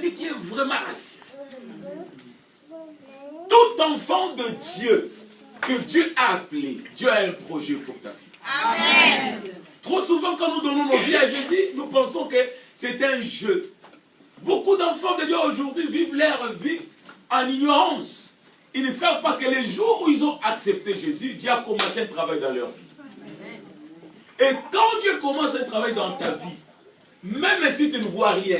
Jésus qui est vraiment assis. Tout enfant de Dieu que Dieu a appelé, Dieu a un projet pour ta vie. Amen. Trop souvent, quand nous donnons nos vies à Jésus, nous pensons que c'est un jeu. Beaucoup d'enfants de Dieu aujourd'hui vivent leur vie en ignorance. Ils ne savent pas que les jours où ils ont accepté Jésus, Dieu a commencé un travail dans leur vie. Et quand Dieu commence un travail dans ta vie, même si tu ne vois rien,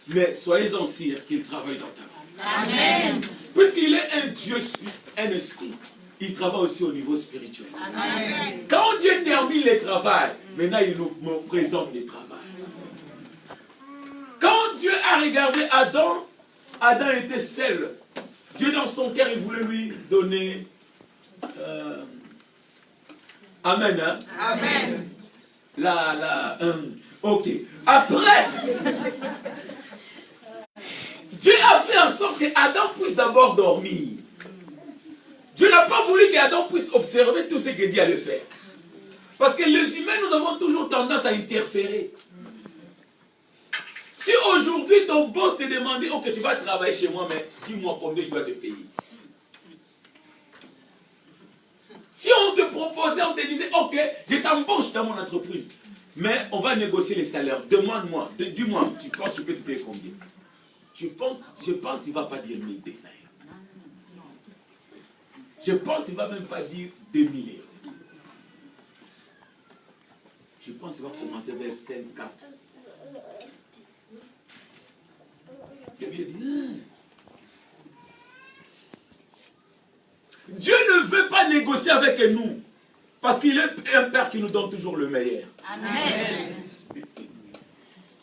mais soyez-en sûrs qu'il travaille dans ta vie. Amen. Puisqu'il est un Dieu, un esprit, il travaille aussi au niveau spirituel. Amen. Quand Dieu termine le travail, maintenant il nous présente le travail. Quand Dieu a regardé Adam, Adam était seul. Dieu dans son cœur, il voulait lui donner... Amen. Hein? Amen. Ok. Après, Dieu a fait en sorte que Adam puisse d'abord dormir. Dieu n'a pas voulu qu'Adam puisse observer tout ce que Dieu allait faire. Parce que les humains, nous avons toujours tendance à interférer. Si aujourd'hui ton boss te demandait, ok, tu vas travailler chez moi, mais dis-moi combien je dois te payer. Si on te proposait, on te disait, ok, je t'embauche dans mon entreprise, mais on va négocier les salaires. Demande-moi, dis-moi, tu penses que je peux te payer combien? Je pense qu'il ne va pas dire 1200. Je pense qu'il ne va même pas dire 2000 euros. Je pense qu'il va commencer vers 5, 4. Et bien dit, Dieu ne veut pas négocier avec nous. Parce qu'il est un Père qui nous donne toujours le meilleur. Amen.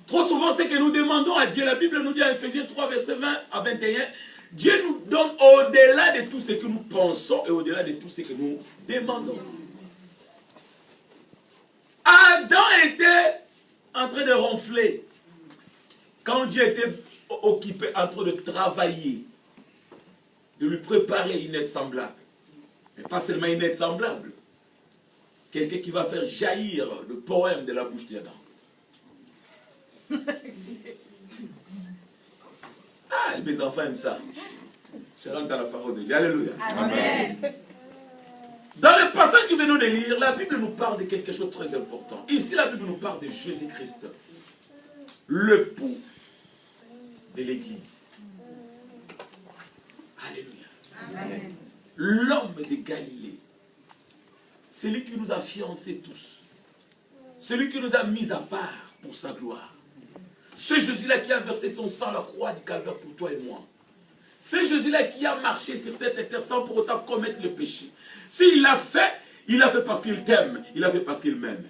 Trop souvent, c'est que nous demandons à Dieu. La Bible nous dit à Ephésiens 3, verset 20 à 21, Dieu nous donne au-delà de tout ce que nous pensons et au-delà de tout ce que nous demandons. Adam était en train de ronfler. Quand Dieu était occupé, en train de travailler, de lui préparer une aide semblable. Mais pas seulement une aide semblable. Quelqu'un qui va faire jaillir le poème de la bouche d'Adam. Ah, mes enfants aiment ça. Je rentre dans la parole de Dieu. Alléluia. Amen. Dans le passage que nous venons de lire, la Bible nous parle de quelque chose de très important. Ici, la Bible nous parle de Jésus-Christ, le l'époux de l'Église. Alléluia. L'homme de Galilée, celui qui nous a fiancés tous, celui qui nous a mis à part pour sa gloire. Ce Jésus-là qui a versé son sang à la croix du calvaire pour toi et moi. Ce Jésus-là qui a marché sur cette terre sans pour autant commettre le péché. S'il l'a fait parce qu'il t'aime, il l'a fait parce qu'il m'aime.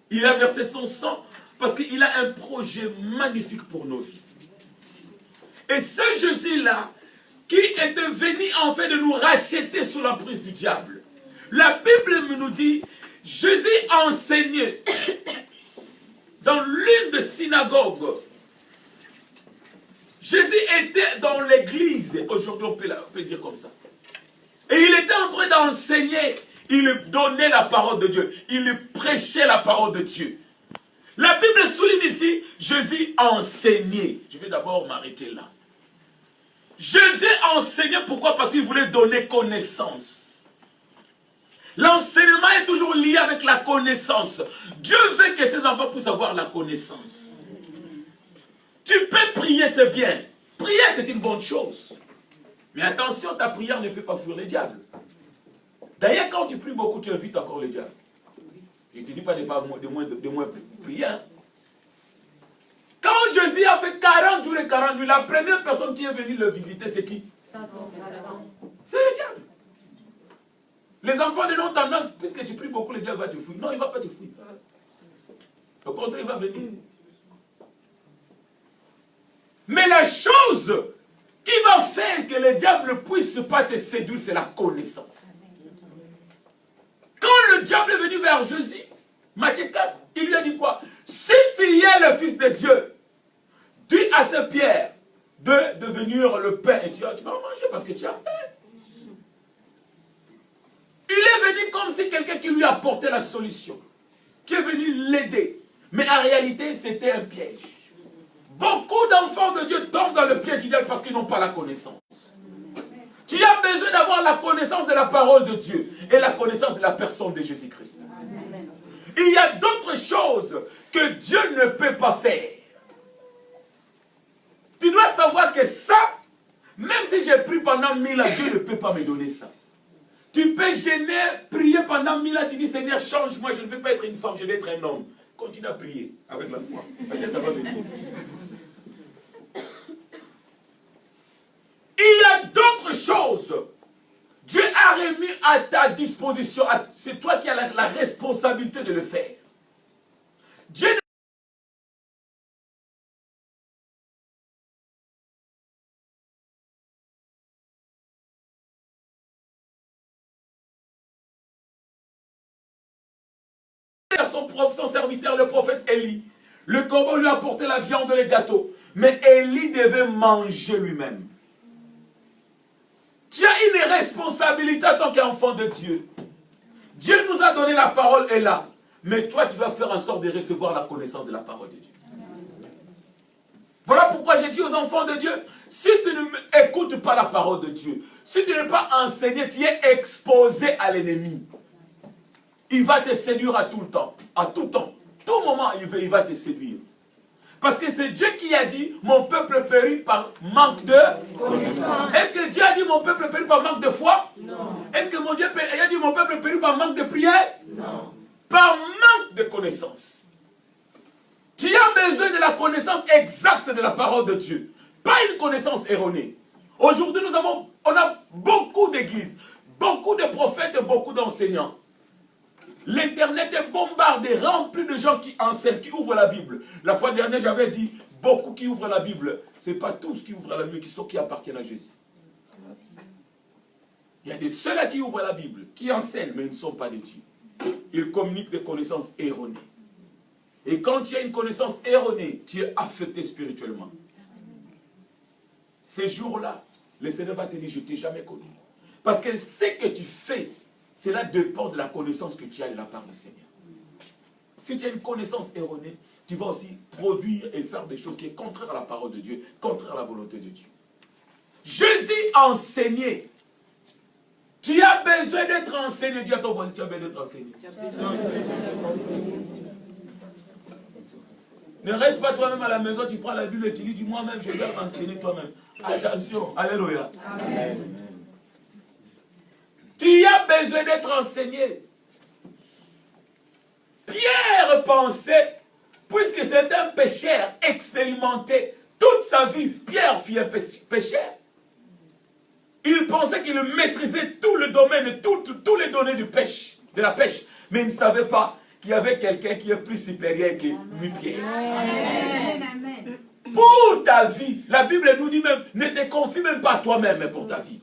Il a versé son sang parce qu'il a un projet magnifique pour nos vies. Et ce Jésus-là, qui était venu en fait de nous racheter sous l'emprise du diable. La Bible nous dit, Jésus enseignait dans l'une des synagogues. Jésus était dans l'église, aujourd'hui on peut dire comme ça. Et il était en train d'enseigner, il donnait la parole de Dieu, il prêchait la parole de Dieu. La Bible souligne ici, Jésus enseignait. Je vais d'abord m'arrêter là. Jésus enseignait, pourquoi? Parce qu'il voulait donner connaissance. L'enseignement est toujours lié avec la connaissance. Dieu veut que ses enfants puissent avoir la connaissance. Tu peux prier, c'est bien. Prier, c'est une bonne chose. Mais attention, ta prière ne fait pas fuir le diable. D'ailleurs, quand tu pries beaucoup, tu invites encore le diable. Je ne te dis pas de moins prier. Hein? Quand Jésus a fait 40 jours et 40 nuits, la première personne qui est venue le visiter, c'est qui? C'est le diable. Les enfants de nos tendances, puisque tu pries beaucoup, le diable va te fouiller. Non, il ne va pas te fouiller. Au contraire, il va venir. Mais la chose qui va faire que le diable ne puisse pas te séduire, c'est la connaissance. Quand le diable est venu vers Jésus, Matthieu 4, il lui a dit quoi? Si tu es le Fils de Dieu, dis à ces pierres de devenir le pain et tu vas manger parce que tu as faim. Il est venu comme si quelqu'un qui lui apportait la solution, qui est venu l'aider. Mais en réalité, c'était un piège. Beaucoup d'enfants de Dieu tombent dans le piège du diable parce qu'ils n'ont pas la connaissance. Tu as besoin d'avoir la connaissance de la parole de Dieu et la connaissance de la personne de Jésus-Christ. Il y a d'autres choses que Dieu ne peut pas faire. Tu dois savoir que ça, même si j'ai pris pendant 1000 ans, Dieu ne peut pas me donner ça. Tu peux gêner, prier pendant 1000 ans, tu dis Seigneur, change-moi, je ne veux pas être une femme, je veux être un homme. Continue à prier avec la foi. Peut-être ça va venir. Il y a d'autres choses. Dieu a remis à ta disposition. C'est toi qui as la responsabilité de le faire. Dieu à son serviteur, le prophète Élie. Le corbeau lui a apporté la viande et les gâteaux. Mais Élie devait manger lui-même. Tu as une responsabilité en tant qu'enfant de Dieu. Dieu nous a donné la parole est là. Mais toi, tu dois faire en sorte de recevoir la connaissance de la parole de Dieu. Voilà pourquoi j'ai dit aux enfants de Dieu, si tu n'écoutes pas la parole de Dieu, si tu n'es pas enseigné, tu es exposé à l'ennemi. Il va te séduire à tout le temps, à tout temps. Tout moment, il va te séduire. Parce que c'est Dieu qui a dit, mon peuple périt par manque de connaissance. Est-ce que Dieu a dit, mon peuple périt par manque de foi? Non. Est-ce que mon Dieu a dit, mon peuple périt par manque de prière? Non. Par manque de connaissance. Tu as besoin de la connaissance exacte de la parole de Dieu. Pas une connaissance erronée. Aujourd'hui, on a beaucoup d'églises, beaucoup de prophètes et beaucoup d'enseignants. L'Internet est bombardé, rempli de gens qui enseignent, qui ouvrent la Bible. La fois dernière, j'avais dit, beaucoup qui ouvrent la Bible. Ce n'est pas tous qui ouvrent la Bible qui appartiennent à Jésus. Il y a des ceux-là qui ouvrent la Bible, qui enseignent, mais ils ne sont pas de Dieu. Ils communiquent des connaissances erronées. Et quand tu as une connaissance erronée, tu es affecté spirituellement. Ces jours-là, le Seigneur va te dire, je ne t'ai jamais connu. Parce que ce que tu fais, cela dépend de la connaissance que tu as de la part du Seigneur. Si tu as une connaissance erronée, tu vas aussi produire et faire des choses qui sont contraires à la parole de Dieu, contraires à la volonté de Dieu. Jésus enseignait. Tu as besoin d'être enseigné. Dis à ton voisin, tu as besoin d'être enseigné. Ne reste pas toi-même à la maison, tu prends la Bible et tu dis, moi-même, je vais enseigner toi-même. Attention, alléluia. Amen. Tu as besoin d'être enseigné. Pierre pensait, puisque c'est un pécheur expérimenté, toute sa vie, Pierre fut un pécheur. Il pensait qu'il maîtrisait tout le domaine, tous les données de la pêche. Mais il ne savait pas qu'il y avait quelqu'un qui est plus supérieur que lui, Pierre. Amen. Pour ta vie, la Bible nous dit même, ne te confie même pas à toi-même, mais pour ta vie.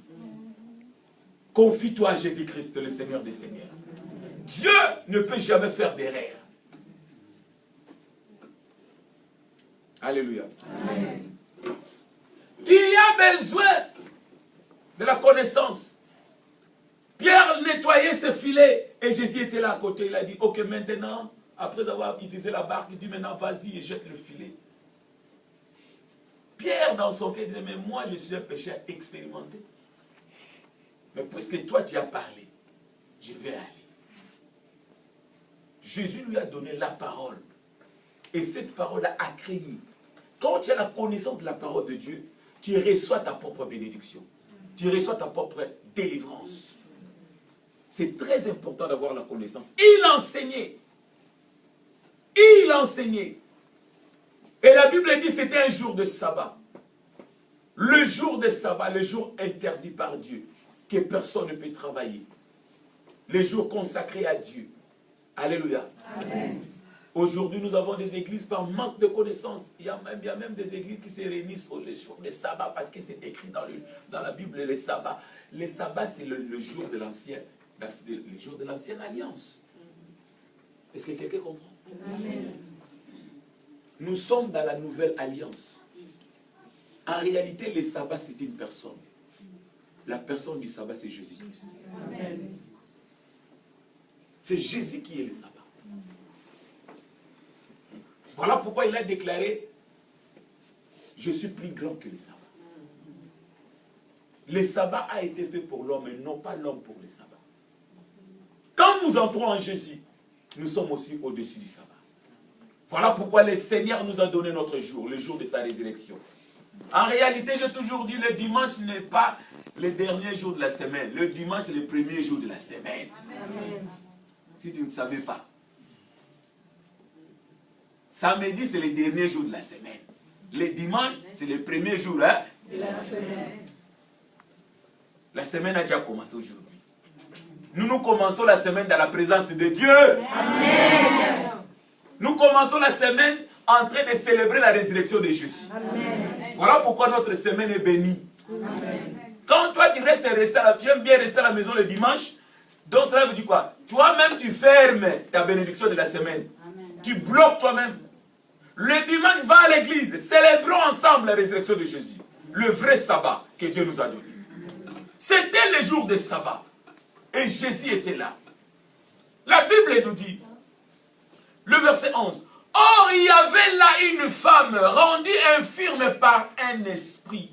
Confie-toi à Jésus-Christ, le Seigneur des Seigneurs. Dieu ne peut jamais faire d'erreur. Alléluia. Amen. Tu as besoin de la connaissance. Pierre nettoyait ses filets et Jésus était là à côté. Il a dit, ok, maintenant, après avoir utilisé la barque, il dit, maintenant, vas-y et jette le filet. Pierre, dans son cœur, disait, mais moi, je suis un pécheur expérimenté. Mais puisque toi, tu as parlé, je vais aller. Jésus lui a donné la parole. Et cette parole a créé. Quand tu as la connaissance de la parole de Dieu, tu reçois ta propre bénédiction. Tu reçois ta propre délivrance. C'est très important d'avoir la connaissance. Il enseignait. Il enseignait. Et la Bible dit que c'était un jour de sabbat. Le jour de sabbat, le jour interdit par Dieu, que personne ne peut travailler. Les jours consacrés à Dieu. Alléluia. Amen. Aujourd'hui, nous avons des églises par manque de connaissances. Il y a même des églises qui se réunissent sur les jours de sabbat parce que c'est écrit dans la Bible, les sabbats. Les sabbats, c'est le jour de l'ancienne alliance. Est-ce que quelqu'un comprend? Amen. Nous sommes dans la nouvelle alliance. En réalité, les sabbats, c'est une personne. La personne du sabbat, c'est Jésus-Christ. C'est Jésus qui est le sabbat. Voilà pourquoi il a déclaré Je suis plus grand que le sabbat. Le sabbat a été fait pour l'homme et non pas l'homme pour le sabbat. Quand nous entrons en Jésus, nous sommes aussi au-dessus du sabbat. Voilà pourquoi le Seigneur nous a donné notre jour, le jour de sa résurrection. En réalité, j'ai toujours dit, le dimanche n'est pas le dernier jour de la semaine. Le dimanche, c'est le premier jour de la semaine. Amen. Si tu ne savais pas. Samedi, c'est le dernier jour de la semaine. Le dimanche, c'est le premier jour de la semaine. La semaine a déjà commencé aujourd'hui. Nous commençons la semaine dans la présence de Dieu. Amen. Nous commençons la semaine en train de célébrer la résurrection de Jésus. Amen. Voilà pourquoi notre semaine est bénie. Amen. Quand toi tu tu aimes bien rester à la maison le dimanche, donc cela veut dire quoi? Toi-même tu fermes ta bénédiction de la semaine. Amen. Tu bloques toi-même. Le dimanche, va à l'église. Célébrons ensemble la résurrection de Jésus. Le vrai sabbat que Dieu nous a donné. C'était le jour de sabbat. Et Jésus était là. La Bible nous dit, le verset 11. Or, il y avait là une femme rendue infirme par un esprit.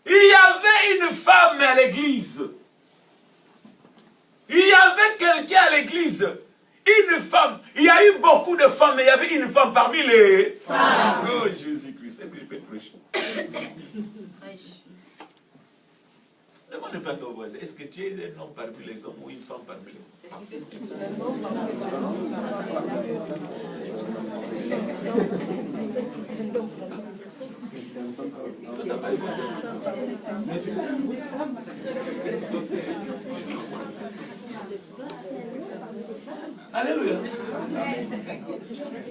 Il y avait une femme à l'église. Il y avait quelqu'un à l'église. Une femme. Il y a eu beaucoup de femmes, mais il y avait une femme parmi les femmes. Oh Jésus-Christ, est-ce que je peux te prêcher? Demande pas à ton voisin, est-ce que tu es un homme parmi les hommes ou une femme parmi les hommes? Alléluia.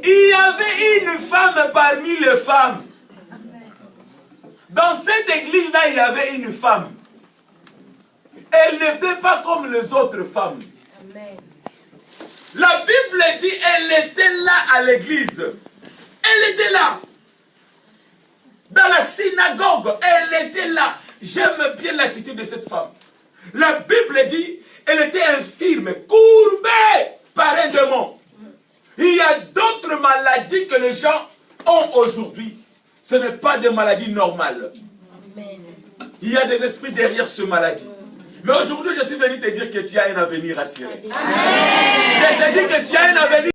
Il y avait une femme parmi les femmes. Dans cette église-là, il y avait une femme. Elle n'était pas comme les autres femmes. Amen. La Bible dit elle était là à l'église. Elle était là. Dans la synagogue, elle était là. J'aime bien l'attitude de cette femme. La Bible dit elle était infirme, courbée par un démon. Il y a d'autres maladies que les gens ont aujourd'hui. Ce n'est pas des maladies normales. Amen. Il y a des esprits derrière ces maladies. Mais aujourd'hui, je suis venu te dire que tu as un avenir assuré. Amen. Je te dis que tu as un avenir.